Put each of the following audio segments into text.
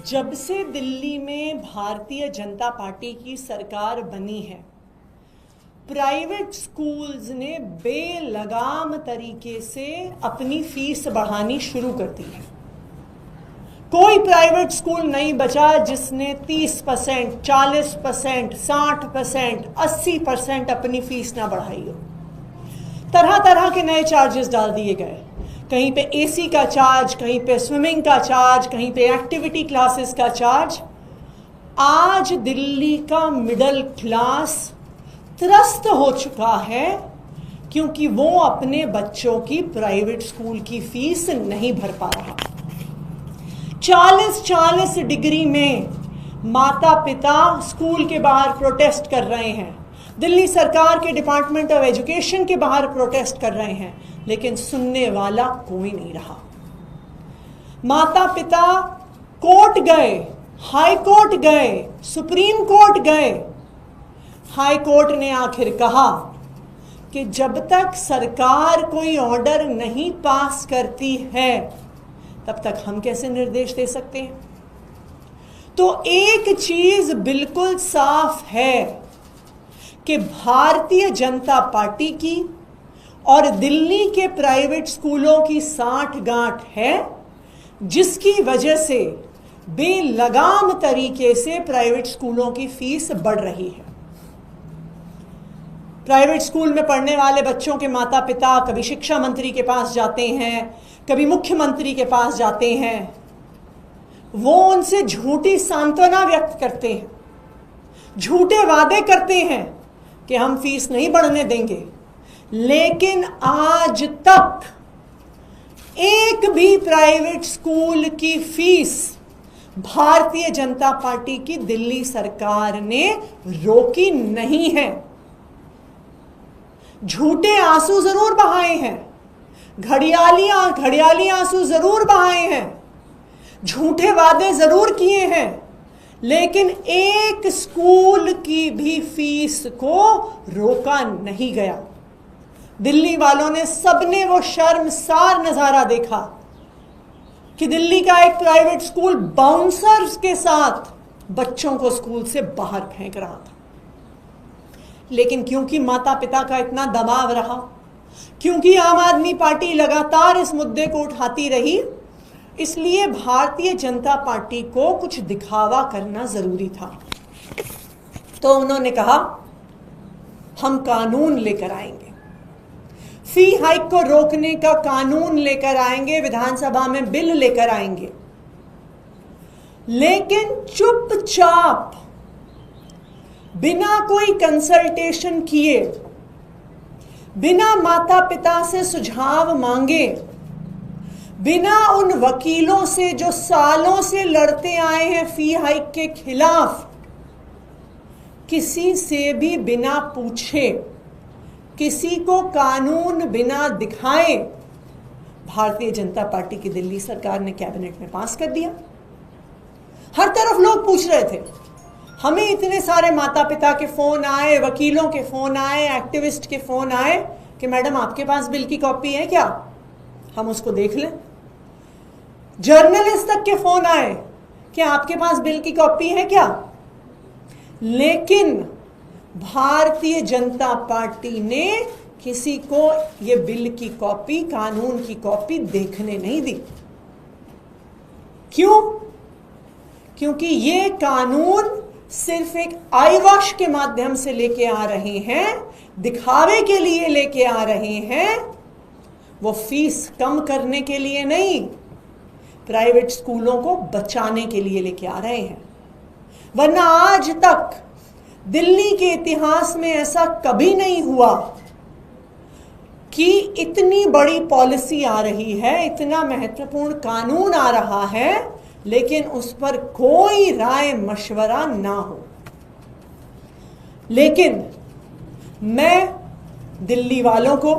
जब से दिल्ली में भारतीय जनता पार्टी की सरकार बनी है, प्राइवेट स्कूल्स ने बेलगाम तरीके से अपनी फीस बढ़ानी शुरू कर दी है। कोई प्राइवेट स्कूल नहीं बचा जिसने 30%, 40%, 60%, 80% अपनी फीस ना बढ़ाई हो। तरह तरह के नए चार्जेस डाल दिए गए, कहीं पे एसी का चार्ज, कहीं पे स्विमिंग का चार्ज, कहीं पे एक्टिविटी क्लासेस का चार्ज। आज दिल्ली का मिडिल क्लास त्रस्त हो चुका है क्योंकि वो अपने बच्चों की प्राइवेट स्कूल की फीस नहीं भर पा रहा। 40-40 डिग्री में माता पिता स्कूल के बाहर प्रोटेस्ट कर रहे हैं, दिल्ली सरकार के डिपार्टमेंट ऑफ एजुकेशन के बाहर प्रोटेस्ट कर रहे हैं, लेकिन सुनने वाला कोई नहीं रहा। माता पिता कोर्ट गए, हाई कोर्ट गए, सुप्रीम कोर्ट गए। हाई कोर्ट ने आखिर कहा कि जब तक सरकार कोई ऑर्डर नहीं पास करती है तब तक हम कैसे निर्देश दे सकते हैं। तो एक चीज बिल्कुल साफ है कि भारतीय जनता पार्टी की और दिल्ली के प्राइवेट स्कूलों की साठगांठ है, जिसकी वजह से बेलगाम तरीके से प्राइवेट स्कूलों की फीस बढ़ रही है। प्राइवेट स्कूल में पढ़ने वाले बच्चों के माता पिता कभी शिक्षा मंत्री के पास जाते हैं, कभी मुख्यमंत्री के पास जाते हैं। वो उनसे झूठी सांत्वना व्यक्त करते हैं, झूठे वादे करते हैं कि हम फीस नहीं बढ़ने देंगे, लेकिन आज तक एक भी प्राइवेट स्कूल की फीस भारतीय जनता पार्टी की दिल्ली सरकार ने रोकी नहीं है। झूठे आंसू जरूर बहाए हैं, घड़ियाली आंसू जरूर बहाए हैं, झूठे वादे जरूर किए हैं, लेकिन एक स्कूल की भी फीस को रोका नहीं गया। दिल्ली वालों ने सबने वो शर्मसार नजारा देखा कि दिल्ली का एक प्राइवेट स्कूल बाउंसर्स के साथ बच्चों को स्कूल से बाहर फेंक रहा था। लेकिन क्योंकि माता पिता का इतना दबाव रहा, क्योंकि आम आदमी पार्टी लगातार इस मुद्दे को उठाती रही, इसलिए भारतीय जनता पार्टी को कुछ दिखावा करना जरूरी था। तो उन्होंने कहा हम कानून लेकर आएंगे, फी हाइक को रोकने का कानून लेकर आएंगे, विधानसभा में बिल लेकर आएंगे। लेकिन चुपचाप बिना कोई कंसल्टेशन किए, बिना माता पिता से सुझाव मांगे, बिना उन वकीलों से जो सालों से लड़ते आए हैं फी हाइक के खिलाफ, किसी से भी बिना पूछे, किसी को कानून बिना दिखाए भारतीय जनता पार्टी की दिल्ली सरकार ने कैबिनेट में पास कर दिया। हर तरफ लोग पूछ रहे थे, हमें इतने सारे माता पिता के फोन आए, वकीलों के फोन आए, एक्टिविस्ट के फोन आए कि मैडम आपके पास बिल की कॉपी है क्या, हम उसको देख लें। जर्नलिस्ट तक के फोन आए कि आपके पास बिल की कॉपी है क्या। लेकिन भारतीय जनता पार्टी ने किसी को ये बिल की कॉपी, कानून की कॉपी देखने नहीं दी। क्यों? क्योंकि ये कानून सिर्फ एक आई वॉश के माध्यम से लेके आ रहे हैं, दिखावे के लिए लेके आ रहे हैं, वो फीस कम करने के लिए नहीं, प्राइवेट स्कूलों को बचाने के लिए लेके आ रहे हैं। वरना आज तक दिल्ली के इतिहास में ऐसा कभी नहीं हुआ कि इतनी बड़ी पॉलिसी आ रही है, इतना महत्वपूर्ण कानून आ रहा है, लेकिन उस पर कोई राय मशवरा ना हो। लेकिन मैं दिल्ली वालों को,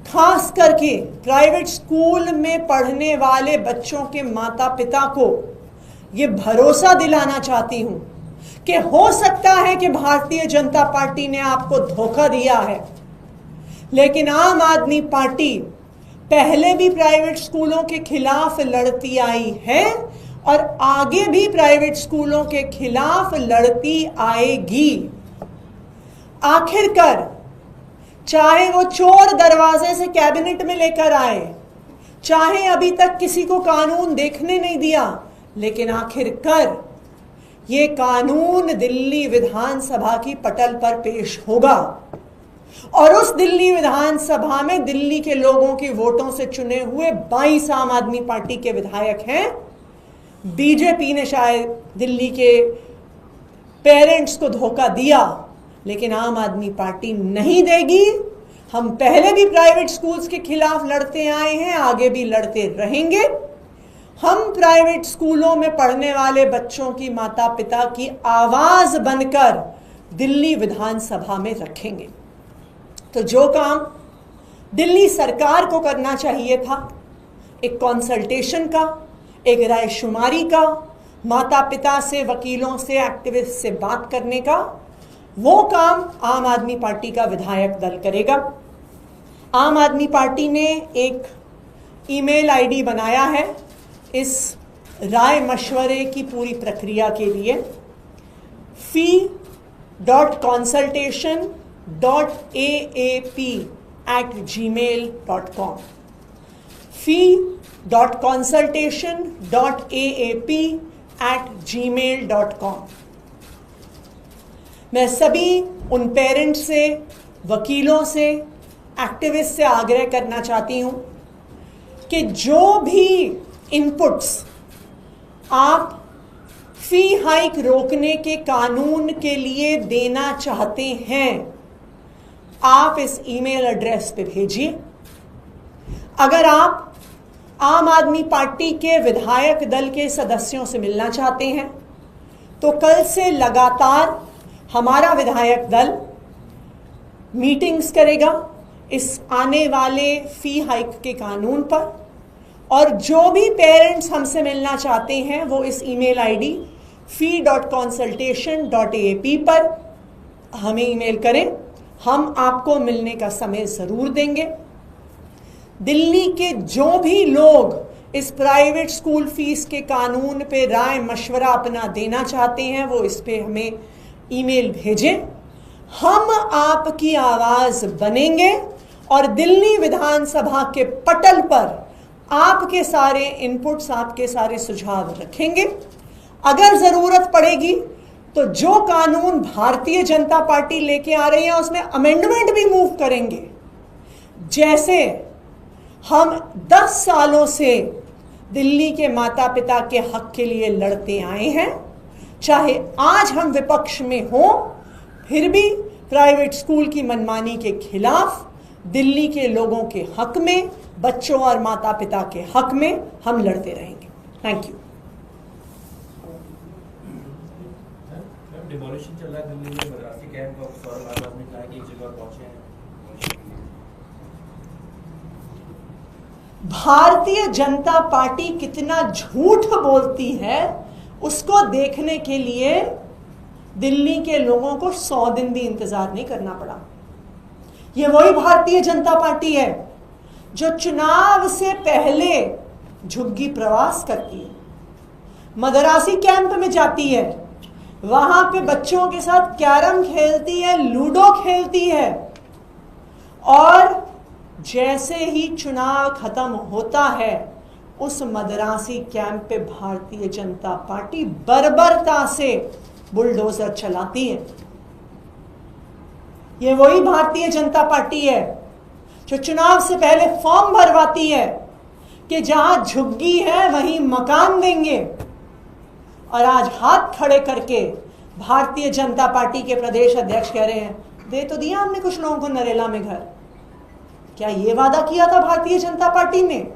खास करके प्राइवेट स्कूल में पढ़ने वाले बच्चों के माता पिता को ये भरोसा दिलाना चाहती हूं कि हो सकता है कि भारतीय जनता पार्टी ने आपको धोखा दिया है, लेकिन आम आदमी पार्टी पहले भी प्राइवेट स्कूलों के खिलाफ लड़ती आई है और आगे भी प्राइवेट स्कूलों के खिलाफ लड़ती आएगी। आखिरकार चाहे वो चोर दरवाजे से कैबिनेट में लेकर आए, चाहे अभी तक किसी को कानून देखने नहीं दिया, लेकिन आखिरकार ये कानून दिल्ली विधानसभा की पटल पर पेश होगा और उस दिल्ली विधानसभा में दिल्ली के लोगों के वोटों से चुने हुए 22 आम आदमी पार्टी के विधायक हैं। बीजेपी ने शायद दिल्ली के पेरेंट्स को धोखा दिया, लेकिन आम आदमी पार्टी नहीं देगी। हम पहले भी प्राइवेट स्कूल्स के खिलाफ लड़ते आए हैं, आगे भी लड़ते रहेंगे। हम प्राइवेट स्कूलों में पढ़ने वाले बच्चों की माता पिता की आवाज बनकर दिल्ली विधानसभा में रखेंगे। तो जो काम दिल्ली सरकार को करना चाहिए था, एक कंसल्टेशन का, एक रायशुमारी का, माता पिता से, वकीलों से, एक्टिविस्ट से बात करने का, वो काम आम आदमी पार्टी का विधायक दल करेगा। आम आदमी पार्टी ने एक ईमेल आईडी बनाया है इस राय मशवरे की पूरी प्रक्रिया के लिए, fee.consultation.aap@gmail.com, fee.consultation.aap@gmail.com। मैं सभी उन पेरेंट्स से, वकीलों से, एक्टिविस्ट से आग्रह करना चाहती हूं कि जो भी इनपुट्स आप फी हाइक रोकने के कानून के लिए देना चाहते हैं, आप इस ईमेल एड्रेस पे भेजिए। अगर आप आम आदमी पार्टी के विधायक दल के सदस्यों से मिलना चाहते हैं तो कल से लगातार हमारा विधायक दल मीटिंग्स करेगा इस आने वाले फी हाइक के कानून पर, और जो भी पेरेंट्स हमसे मिलना चाहते हैं वो इस ईमेल आईडी fee.consultation.aap पर हमें ईमेल करें। हम आपको मिलने का समय जरूर देंगे। दिल्ली के जो भी लोग इस प्राइवेट स्कूल फीस के कानून पे राय मशवरा अपना देना चाहते हैं वो इस पे हमें ईमेल भेजें। हम आपकी आवाज बनेंगे और दिल्ली विधानसभा के पटल पर आपके सारे इनपुट्स, आपके सारे सुझाव रखेंगे। अगर जरूरत पड़ेगी तो जो कानून भारतीय जनता पार्टी लेके आ रही है उसमें अमेंडमेंट भी मूव करेंगे। जैसे हम 10 सालों से दिल्ली के माता पिता के हक के लिए लड़ते आए हैं, चाहे आज हम विपक्ष में हों, फिर भी प्राइवेट स्कूल की मनमानी के खिलाफ, दिल्ली के लोगों के हक में, बच्चों और माता पिता के हक में हम लड़ते रहेंगे। Thank you. डिमोलिशन चल रहा है दिल्ली में, मद्रासी कैंप और सौरभ आजाद ने कहा कि एक जगह पहुंचे हैं। भारतीय जनता पार्टी कितना झूठ बोलती है उसको देखने के लिए दिल्ली के लोगों को 100 दिन भी इंतजार नहीं करना पड़ा। ये वही भारतीय जनता पार्टी है जो चुनाव से पहले झुग्गी प्रवास करती है, मदरासी कैंप में जाती है, वहां पे बच्चों के साथ कैरम खेलती है, लूडो खेलती है, और जैसे ही चुनाव खत्म होता है उस मदरासी कैंप पे भारतीय जनता पार्टी बर्बरता से बुलडोजर चलाती है। ये वही भारतीय जनता पार्टी है जो चुनाव से पहले फॉर्म भरवाती है कि जहां झुग्गी है वहीं मकान देंगे, और आज हाथ खड़े करके भारतीय जनता पार्टी के प्रदेश अध्यक्ष कह रहे हैं दे तो दिया हमने कुछ लोगों को नरेला में घर। क्या ये वादा किया था भारतीय जनता पार्टी ने?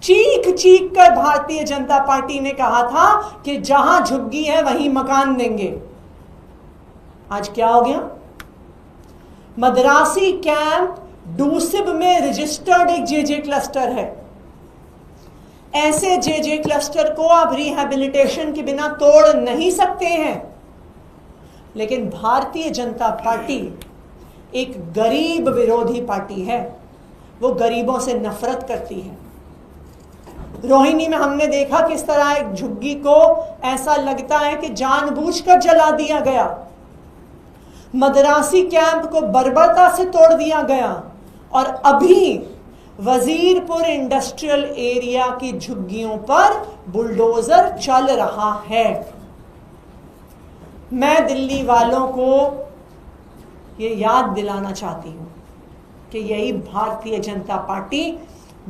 चीख चीख कर भारतीय जनता पार्टी ने कहा था कि जहां झुग्गी है वहीं मकान देंगे। आज क्या हो गया? मदरासी कैंप डूसिब में रजिस्टर्ड एक जेजे क्लस्टर है। ऐसे जेजे क्लस्टर को आप रिहैबिलिटेशन के बिना तोड़ नहीं सकते हैं, लेकिन भारतीय जनता पार्टी एक गरीब विरोधी पार्टी है। वो गरीबों से नफरत करती है। रोहिणी में हमने देखा किस तरह एक झुग्गी को ऐसा लगता है कि जानबूझकर जला दिया गया। मदरासी कैंप को बर्बरता से तोड़ दिया गया और अभी वजीरपुर इंडस्ट्रियल एरिया की झुग्गियों पर बुलडोजर चल रहा है। मैं दिल्ली वालों को ये याद दिलाना चाहती हूं कि यही भारतीय जनता पार्टी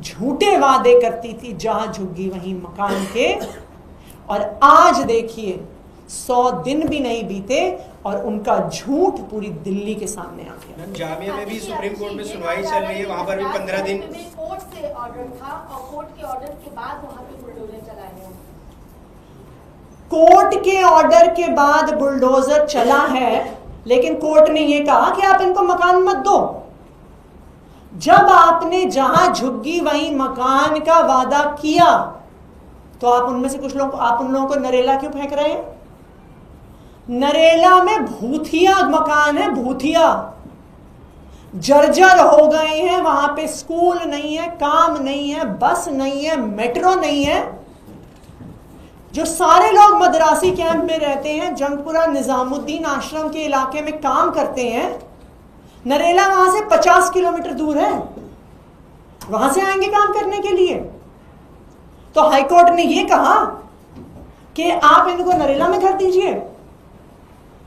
झूठे वादे करती थी, जहां झुग्गी वहीं मकान के, और आज देखिए 100 दिन भी नहीं बीते और उनका झूठ पूरी दिल्ली के सामने आ गया। जामिया में भी सुप्रीम कोर्ट में सुनवाई चल रही है, वहां पर भी 15 दिन कोर्ट से ऑर्डर था और कोर्ट के ऑर्डर के बाद वहां पे बुलडोजर चलाए हैं। कोर्ट के ऑर्डर के बाद बुलडोजर चला है, लेकिन कोर्ट ने यह कहा कि आप इनको मकान मत दो। जब आपने जहां झुग्गी वहीं मकान का वादा किया तो आप उनमें से कुछ लोग, आप उन लोगों को नरेला क्यों फेंक रहे हैं? नरेला में भूतिया मकान है, भूतिया जर्जर हो गए हैं। वहां पे स्कूल नहीं है, काम नहीं है, बस नहीं है, मेट्रो नहीं है। जो सारे लोग मदरासी कैंप में रहते हैं, जंगपुरा निजामुद्दीन आश्रम के इलाके में काम करते हैं, नरेला वहां से 50 किलोमीटर दूर है, वहां से आएंगे काम करने के लिए। तो हाईकोर्ट ने यह कहा कि आप इनको नरेला में घर दीजिए।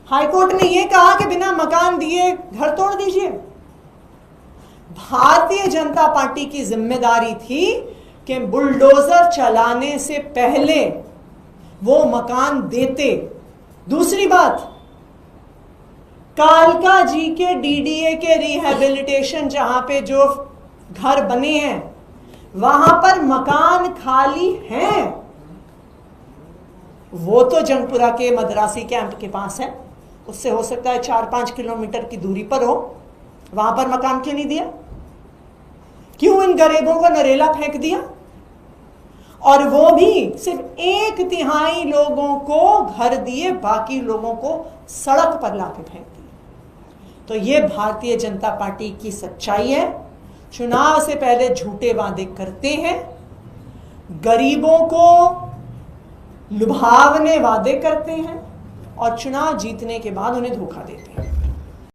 हाईकोर्ट ने यह कहा कि बिना मकान दिए घर तोड़ दीजिए। भारतीय जनता पार्टी की जिम्मेदारी थी कि बुलडोजर चलाने से पहले वो मकान देते। दूसरी बात, कालका जी के डीडीए के रिहैबिलिटेशन जहां पे जो घर बने हैं वहां पर मकान खाली हैं। वो तो जंगपुरा के मदरासी कैंप के पास है, उससे हो सकता है 4-5 किलोमीटर की दूरी पर हो। वहां पर मकान क्यों नहीं दिया? क्यों इन गरीबों को नरेला फेंक दिया? और वो भी सिर्फ 1/3 लोगों को घर दिए, बाकी लोगों को सड़क पर लाके फेंक दिया। तो ये भारतीय जनता पार्टी की सच्चाई है। चुनाव से पहले झूठे वादे करते हैं, गरीबों को लुभावने वादे करते हैं और चुनाव जीतने के बाद उन्हें धोखा देते हैं।